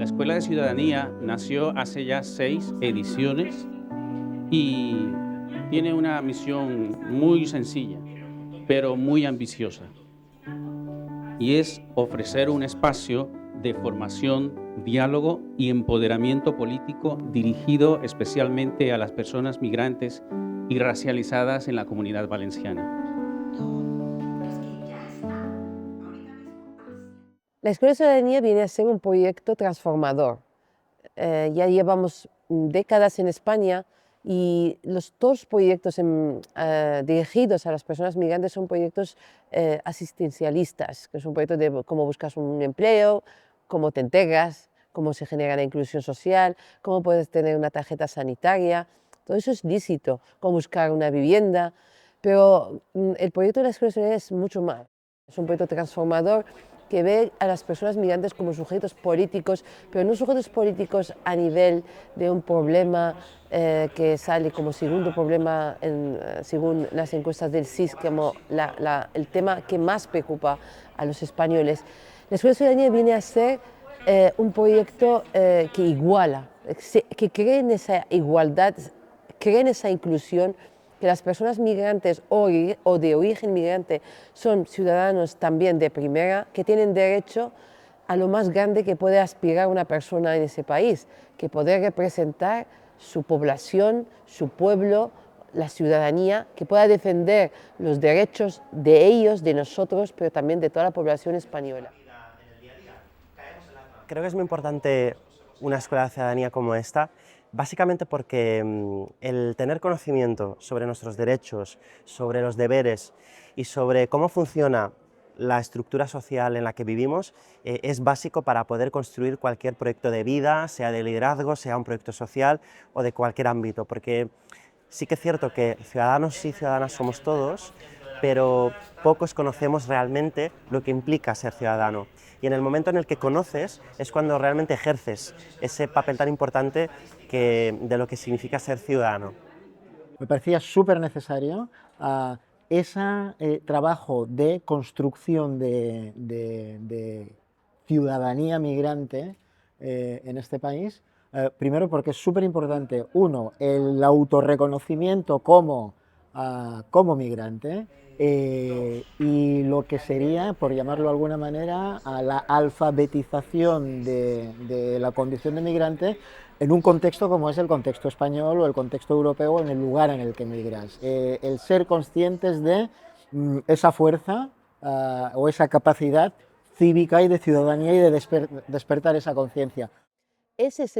Escuela de Ciudadanía nació hace ya 6 ediciones y tiene una misión muy sencilla, pero muy ambiciosa, y es ofrecer un espacio de formación, diálogo y empoderamiento político dirigido especialmente a las personas migrantes y racializadas en la Comunidad Valenciana. La Escuela de Ciudadanía viene a ser un proyecto transformador. Ya llevamos décadas en España y los dos proyectos dirigidos a las personas migrantes son proyectos asistencialistas, que son proyectos de cómo buscas un empleo, cómo te integras, cómo se genera la inclusión social, cómo puedes tener una tarjeta sanitaria. Todo eso es lícito, cómo buscar una vivienda, pero el proyecto de la Escuela de Ciudadanía es mucho más. Es un proyecto transformador que ve a las personas migrantes como sujetos políticos, pero no sujetos políticos a nivel de un problema que sale como segundo problema según las encuestas del CIS, como el tema que más preocupa a los españoles. La Escuela de Ciudadanía viene a ser un proyecto que iguala, que cree en esa igualdad, cree en esa inclusión, que las personas migrantes o de origen migrante son ciudadanos también de primera, que tienen derecho a lo más grande que puede aspirar una persona en ese país, que poder representar su población, su pueblo, la ciudadanía, que pueda defender los derechos de ellos, de nosotros, pero también de toda la población española. Creo que es muy importante una escuela de ciudadanía como esta, básicamente porque el tener conocimiento sobre nuestros derechos, sobre los deberes y sobre cómo funciona la estructura social en la que vivimos es básico para poder construir cualquier proyecto de vida, sea de liderazgo, sea un proyecto social o de cualquier ámbito, porque sí que es cierto que ciudadanos y ciudadanas somos todos, pero pocos conocemos realmente lo que implica ser ciudadano. Y en el momento en el que conoces es cuando realmente ejerces ese papel tan importante de lo que significa ser ciudadano. Me parecía súper necesario ese trabajo de construcción de ciudadanía migrante en este país. Primero porque es súper importante, uno, el autorreconocimiento como migrante, y lo que sería, por llamarlo de alguna manera, a la alfabetización de la condición de migrante en un contexto como es el contexto español o el contexto europeo, en el lugar en el que migras. El ser conscientes de esa fuerza o esa capacidad cívica y de ciudadanía y de despertar esa conciencia. Esa es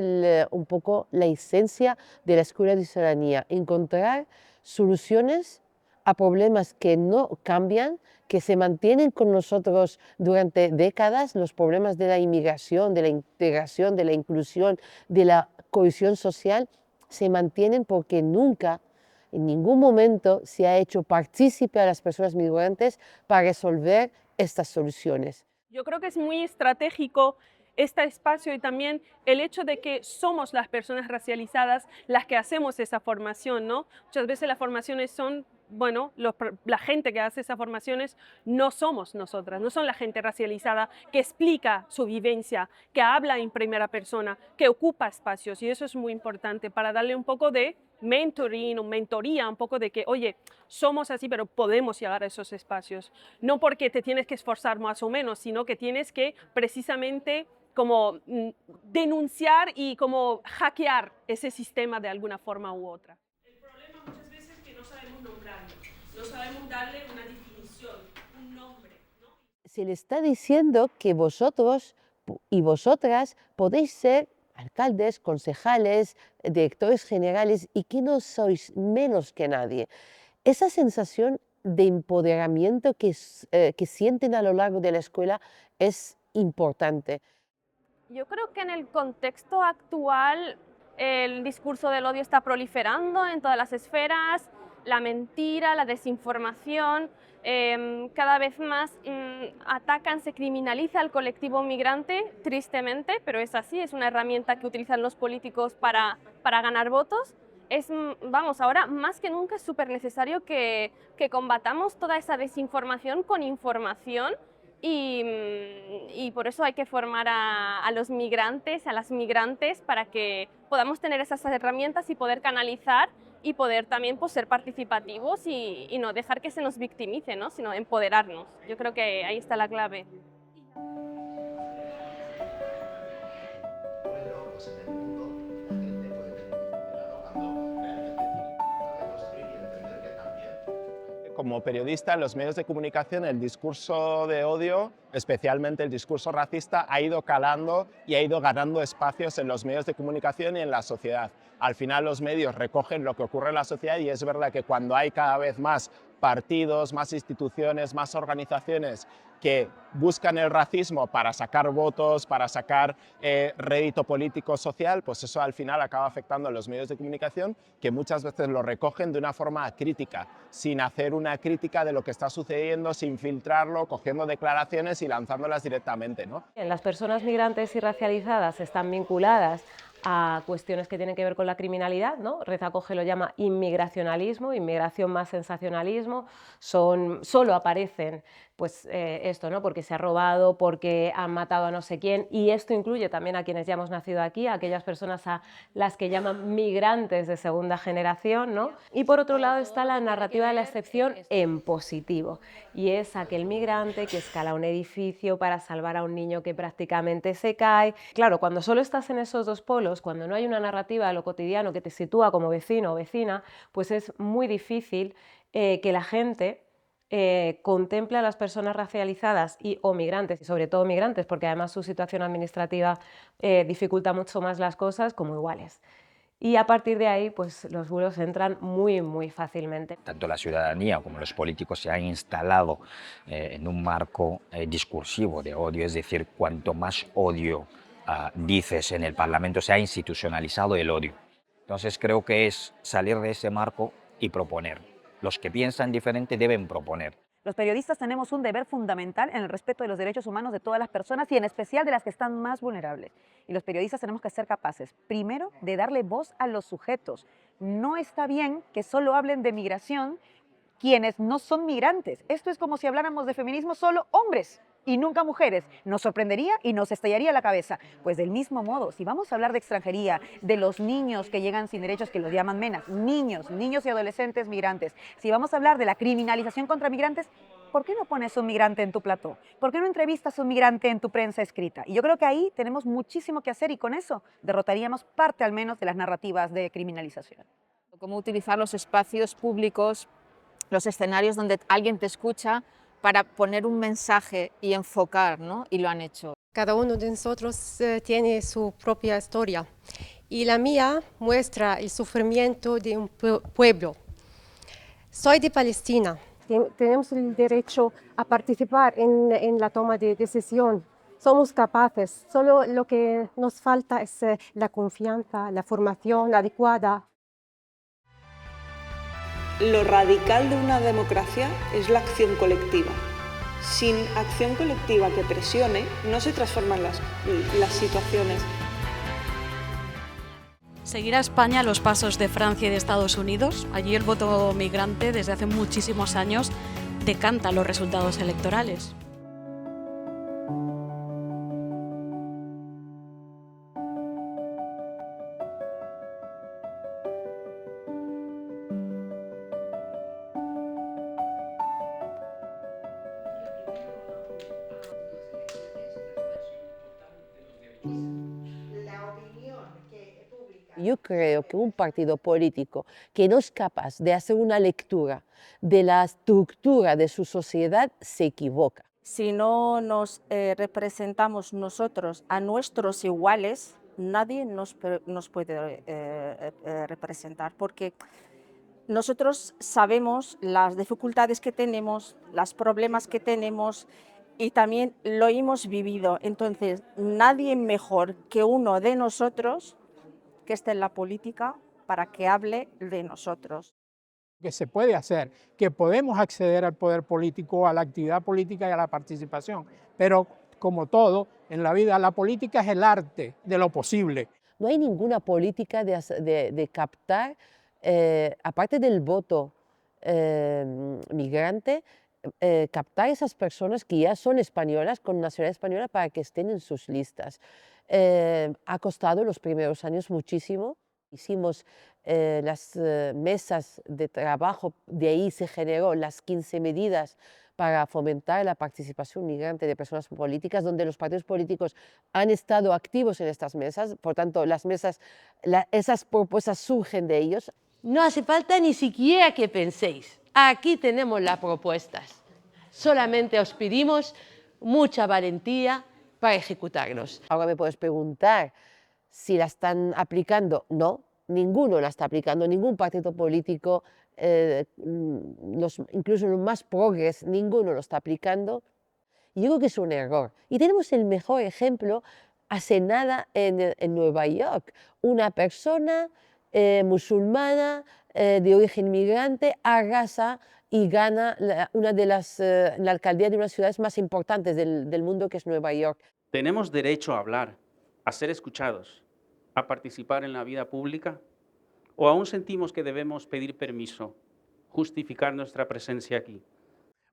un poco la esencia de la Escuela de Ciudadanía, encontrar soluciones a problemas que no cambian, que se mantienen con nosotros durante décadas, los problemas de la inmigración, de la integración, de la inclusión, de la cohesión social, se mantienen porque nunca, en ningún momento, se ha hecho partícipe a las personas migrantes para resolver estas soluciones. Yo creo que es muy estratégico este espacio y también el hecho de que somos las personas racializadas las que hacemos esa formación, ¿no? Muchas veces las formaciones son, bueno, la gente que hace esas formaciones no somos nosotras, no son la gente racializada que explica su vivencia, que habla en primera persona, que ocupa espacios, y eso es muy importante para darle un poco de mentoring o mentoría, un poco de que, oye, somos así, pero podemos llegar a esos espacios. No porque te tienes que esforzar más o menos, sino que tienes que precisamente como denunciar y como hackear ese sistema de alguna forma u otra. El problema muchas veces es que no sabemos nombrarlo, no sabemos darle una definición, un nombre, ¿no? Se le está diciendo que vosotros y vosotras podéis ser alcaldes, concejales, directores generales y que no sois menos que nadie. Esa sensación de empoderamiento que sienten a lo largo de la escuela es importante. Yo creo que en el contexto actual el discurso del odio está proliferando en todas las esferas, la mentira, la desinformación, cada vez más atacan, se criminaliza al colectivo migrante, tristemente, pero es así, es una herramienta que utilizan los políticos para ganar votos. Vamos, ahora más que nunca es súper necesario que combatamos toda esa desinformación con información y por eso hay que formar a los migrantes, a las migrantes, para que podamos tener esas herramientas y poder canalizar y poder también pues, ser participativos y no dejar que se nos victimice, ¿no? Sino empoderarnos. Yo creo que ahí está la clave. Como periodista en los medios de comunicación, el discurso de odio, especialmente el discurso racista, ha ido calando y ha ido ganando espacios en los medios de comunicación y en la sociedad. Al final los medios recogen lo que ocurre en la sociedad y es verdad que cuando hay cada vez más partidos, más instituciones, más organizaciones que buscan el racismo para sacar votos, para sacar rédito político social, pues eso al final acaba afectando a los medios de comunicación, que muchas veces lo recogen de una forma crítica, sin hacer una crítica de lo que está sucediendo, sin filtrarlo, cogiendo declaraciones y lanzándolas directamente, ¿no? Las personas migrantes y racializadas están vinculadas a cuestiones que tienen que ver con la criminalidad, ¿no? Reza Coge lo llama inmigracionalismo, inmigración más sensacionalismo, solo aparecen pues esto, ¿no? Porque se ha robado, porque han matado a no sé quién, y esto incluye también a quienes ya hemos nacido aquí, a aquellas personas a las que llaman migrantes de segunda generación, ¿no? Y por otro lado está la narrativa de la excepción en positivo, y es aquel migrante que escala un edificio para salvar a un niño que prácticamente se cae. Claro, cuando solo estás en esos dos polos, cuando no hay una narrativa de lo cotidiano que te sitúa como vecino o vecina, pues es muy difícil que la gente contemple a las personas racializadas o migrantes, y sobre todo migrantes, porque además su situación administrativa dificulta mucho más las cosas, como iguales. Y a partir de ahí, pues los bulos entran muy fácilmente. Tanto la ciudadanía como los políticos se han instalado en un marco discursivo de odio, es decir, cuanto más odio dices en el Parlamento, se ha institucionalizado el odio. Entonces creo que es salir de ese marco y proponer. Los que piensan diferente deben proponer. Los periodistas tenemos un deber fundamental en el respeto de los derechos humanos de todas las personas y en especial de las que están más vulnerables. Y los periodistas tenemos que ser capaces, primero, de darle voz a los sujetos. No está bien que solo hablen de migración quienes no son migrantes. Esto es como si habláramos de feminismo solo hombres y nunca mujeres. Nos sorprendería y nos estallaría la cabeza. Pues del mismo modo, si vamos a hablar de extranjería, de los niños que llegan sin derechos, que los llaman menas, niños y adolescentes migrantes, si vamos a hablar de la criminalización contra migrantes, ¿por qué no pones un migrante en tu plató? ¿Por qué no entrevistas a un migrante en tu prensa escrita? Y yo creo que ahí tenemos muchísimo que hacer y con eso derrotaríamos parte al menos de las narrativas de criminalización. Cómo utilizar los espacios públicos, los escenarios donde alguien te escucha para poner un mensaje y enfocar, ¿no? Y lo han hecho. Cada uno de nosotros tiene su propia historia y la mía muestra el sufrimiento de un pueblo. Soy de Palestina. Tenemos el derecho a participar en la toma de decisión. Somos capaces, solo lo que nos falta es la confianza, la formación adecuada. Lo radical de una democracia es la acción colectiva. Sin acción colectiva que presione, no se transforman las situaciones. Seguir a España los pasos de Francia y de Estados Unidos. Allí el voto migrante desde hace muchísimos años decanta los resultados electorales. Yo creo que un partido político que no es capaz de hacer una lectura de la estructura de su sociedad se equivoca. Si no nos representamos nosotros a nuestros iguales, nadie nos puede representar, porque nosotros sabemos las dificultades que tenemos, los problemas que tenemos, y también lo hemos vivido. Entonces, nadie mejor que uno de nosotros que esté en la política para que hable de nosotros. Que se puede hacer, que podemos acceder al poder político, a la actividad política y a la participación, pero como todo en la vida, la política es el arte de lo posible. No hay ninguna política de captar, aparte del voto migrante, captar a esas personas que ya son españolas, con nacionalidad española, para que estén en sus listas. Ha costado los primeros años muchísimo. Hicimos las mesas de trabajo, de ahí se generó las 15 medidas para fomentar la participación migrante de personas políticas, donde los partidos políticos han estado activos en estas mesas, por tanto, esas propuestas surgen de ellos. No hace falta ni siquiera que penséis, aquí tenemos las propuestas, solamente os pedimos mucha valentía para ejecutarlos. Ahora me puedes preguntar si la están aplicando. No, ninguno la está aplicando, ningún partido político, incluso los más progres, ninguno lo está aplicando. Y yo creo que es un error. Y tenemos el mejor ejemplo hace nada en Nueva York. Una persona musulmana de origen migrante arrasa y gana la alcaldía de una de las ciudades más importantes del mundo, que es Nueva York. ¿Tenemos derecho a hablar, a ser escuchados, a participar en la vida pública? ¿O aún sentimos que debemos pedir permiso, justificar nuestra presencia aquí?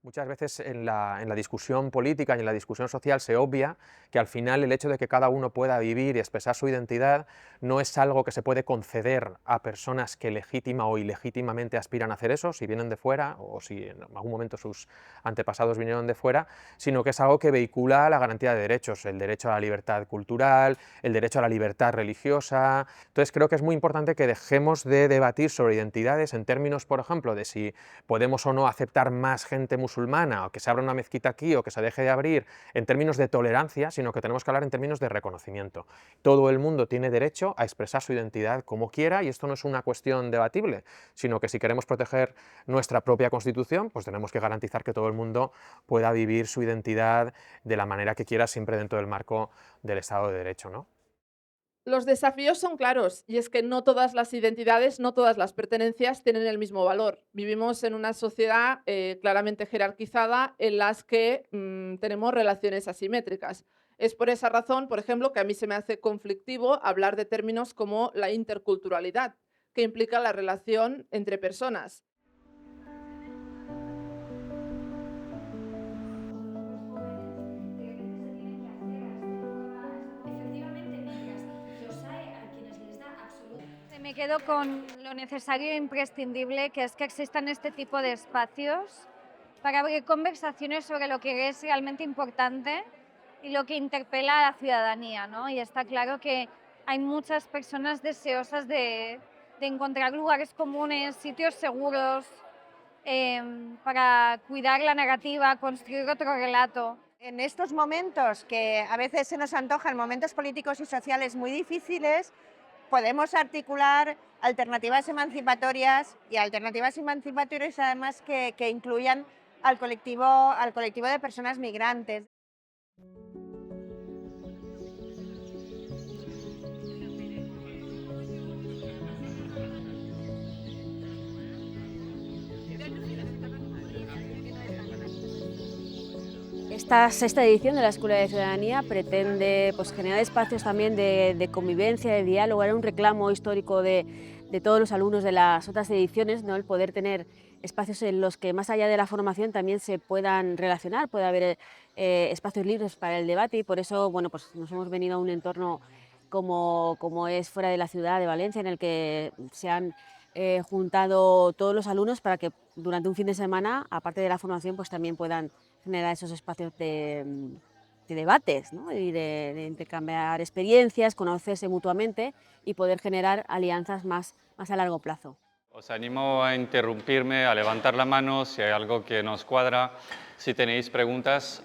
Muchas veces en la discusión política y en la discusión social se obvia que al final el hecho de que cada uno pueda vivir y expresar su identidad no es algo que se puede conceder a personas que legítima o ilegítimamente aspiran a hacer eso, si vienen de fuera o si en algún momento sus antepasados vinieron de fuera, sino que es algo que vehicula la garantía de derechos, el derecho a la libertad cultural, el derecho a la libertad religiosa. Entonces creo que es muy importante que dejemos de debatir sobre identidades en términos, por ejemplo, de si podemos o no aceptar más gente musulmana, o que se abra una mezquita aquí, o que se deje de abrir, en términos de tolerancia, sino que tenemos que hablar en términos de reconocimiento. Todo el mundo tiene derecho a expresar su identidad como quiera, y esto no es una cuestión debatible, sino que si queremos proteger nuestra propia Constitución, pues tenemos que garantizar que todo el mundo pueda vivir su identidad de la manera que quiera, siempre dentro del marco del Estado de Derecho, ¿no? Los desafíos son claros, y es que no todas las identidades, no todas las pertenencias tienen el mismo valor. Vivimos en una sociedad claramente jerarquizada en las que tenemos relaciones asimétricas. Es por esa razón, por ejemplo, que a mí se me hace conflictivo hablar de términos como la interculturalidad, que implica la relación entre personas. Me quedo con lo necesario e imprescindible, que es que existan este tipo de espacios para abrir conversaciones sobre lo que es realmente importante y lo que interpela a la ciudadanía, ¿no? Y está claro que hay muchas personas deseosas de encontrar lugares comunes, sitios seguros, para cuidar la narrativa, construir otro relato. En estos momentos que a veces se nos antojan momentos políticos y sociales muy difíciles, podemos articular alternativas emancipatorias además que incluyan al colectivo de personas migrantes. Esta sexta edición de la Escuela de Ciudadanía pretende generar espacios también de convivencia, de diálogo. Era un reclamo histórico de todos los alumnos de las otras ediciones, ¿no? El poder tener espacios en los que más allá de la formación también se puedan relacionar, puede haber espacios libres para el debate, y por eso pues nos hemos venido a un entorno como es fuera de la ciudad de Valencia, en el que se han juntado todos los alumnos para que durante un fin de semana, aparte de la formación, pues también puedan generar esos espacios de debates, ¿no? Y de intercambiar experiencias, conocerse mutuamente y poder generar alianzas más a largo plazo. Os animo a interrumpirme, a levantar la mano si hay algo que nos cuadra, si tenéis preguntas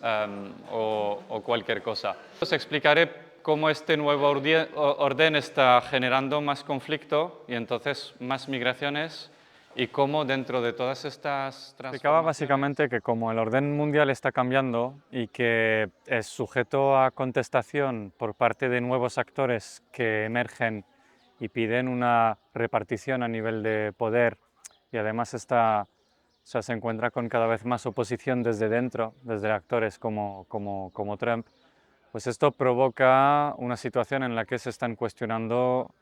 o cualquier cosa. Os explicaré cómo este nuevo orden está generando más conflicto y entonces más migraciones, y cómo dentro de todas estas transformaciones... Explicaba básicamente que como el orden mundial está cambiando y que es sujeto a contestación por parte de nuevos actores que emergen y piden una repartición a nivel de poder, y además se encuentra con cada vez más oposición desde dentro, desde actores como Trump, pues esto provoca una situación en la que se están cuestionando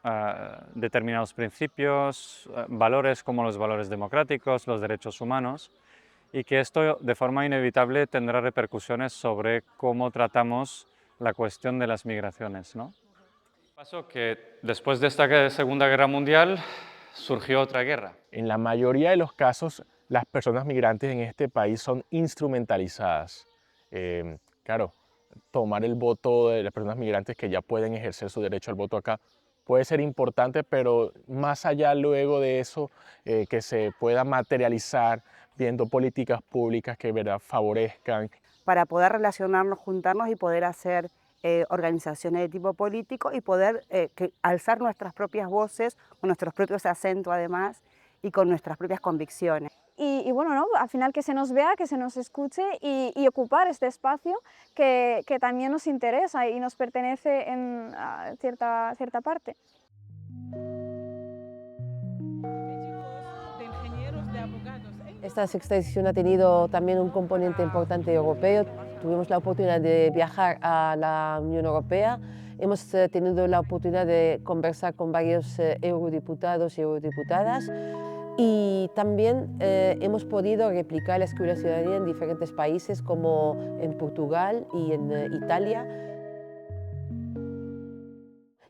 determinados principios, valores como los valores democráticos, los derechos humanos, y que esto de forma inevitable tendrá repercusiones sobre cómo tratamos la cuestión de las migraciones, ¿no? Pasó que después de esta Segunda Guerra Mundial surgió otra guerra. En la mayoría de los casos, las personas migrantes en este país son instrumentalizadas. Claro, tomar el voto de las personas migrantes que ya pueden ejercer su derecho al voto acá puede ser importante, pero más allá luego de eso, que se pueda materializar viendo políticas públicas que favorezcan. Para poder relacionarnos, juntarnos y poder hacer organizaciones de tipo político y poder alzar nuestras propias voces, con nuestros propios acentos además y con nuestras propias convicciones. Y bueno, ¿no? Al final que se nos vea, que se nos escuche y ocupar este espacio que también nos interesa y nos pertenece en cierta parte. Esta sexta edición ha tenido también un componente importante europeo. Tuvimos la oportunidad de viajar a la Unión Europea. Hemos tenido la oportunidad de conversar con varios eurodiputados y eurodiputadas. Y también hemos podido replicar la Escuela de Ciudadanía en diferentes países como en Portugal y en Italia.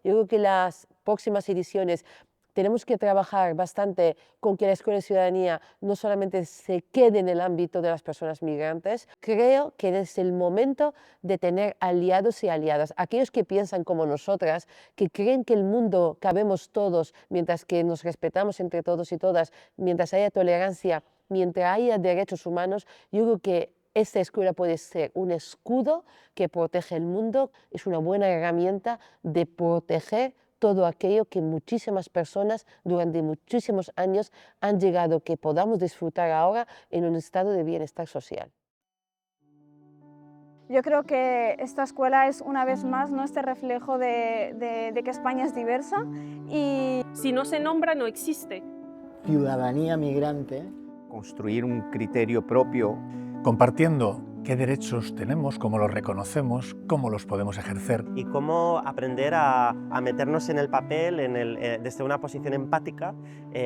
Yo creo que las próximas ediciones tenemos que trabajar bastante con que la Escuela de Ciudadanía no solamente se quede en el ámbito de las personas migrantes. Creo que es el momento de tener aliados y aliadas, aquellos que piensan como nosotras, que creen que el mundo cabemos todos mientras que nos respetamos entre todos y todas, mientras haya tolerancia, mientras haya derechos humanos. Yo creo que esta escuela puede ser un escudo que protege el mundo, es una buena herramienta de proteger todo aquello que muchísimas personas durante muchísimos años han llegado, que podamos disfrutar ahora en un estado de bienestar social. Yo creo que esta escuela es una vez más, ¿no?, este reflejo de que España es diversa y si no se nombra no existe. Ciudadanía migrante. Construir un criterio propio. Compartiendo qué derechos tenemos, cómo los reconocemos, cómo los podemos ejercer. Y cómo aprender a meternos en el papel desde una posición empática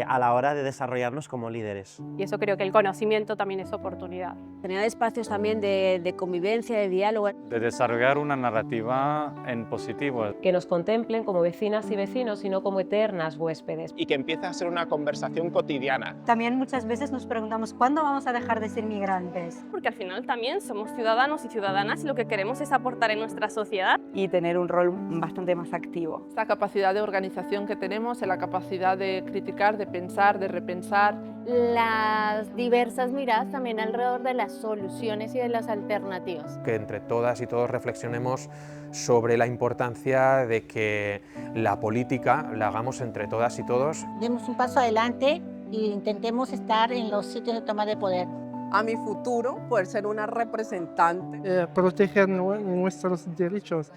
a la hora de desarrollarnos como líderes. Y eso creo que el conocimiento también es oportunidad. Generar espacios también de convivencia, de diálogo. De desarrollar una narrativa en positivo. Que nos contemplen como vecinas y vecinos y no como eternas huéspedes. Y que empiece a ser una conversación cotidiana. También muchas veces nos preguntamos ¿cuándo vamos a dejar de ser migrantes? Porque al final también somos ciudadanos y ciudadanas y lo que queremos es aportar en nuestra sociedad. Y tener un rol bastante más activo. Esta capacidad de organización que tenemos, la capacidad de criticar, de pensar, de repensar. Las diversas miradas también alrededor de las soluciones y de las alternativas. Que entre todas y todos reflexionemos sobre la importancia de que la política la hagamos entre todas y todos. Demos un paso adelante e intentemos estar en los sitios de toma de poder. A mi futuro, poder ser una representante. Proteger nuestros derechos.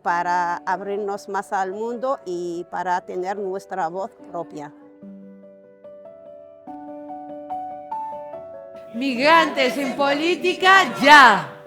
Para abrirnos más al mundo y para tener nuestra voz propia. Migrantes en política, ya.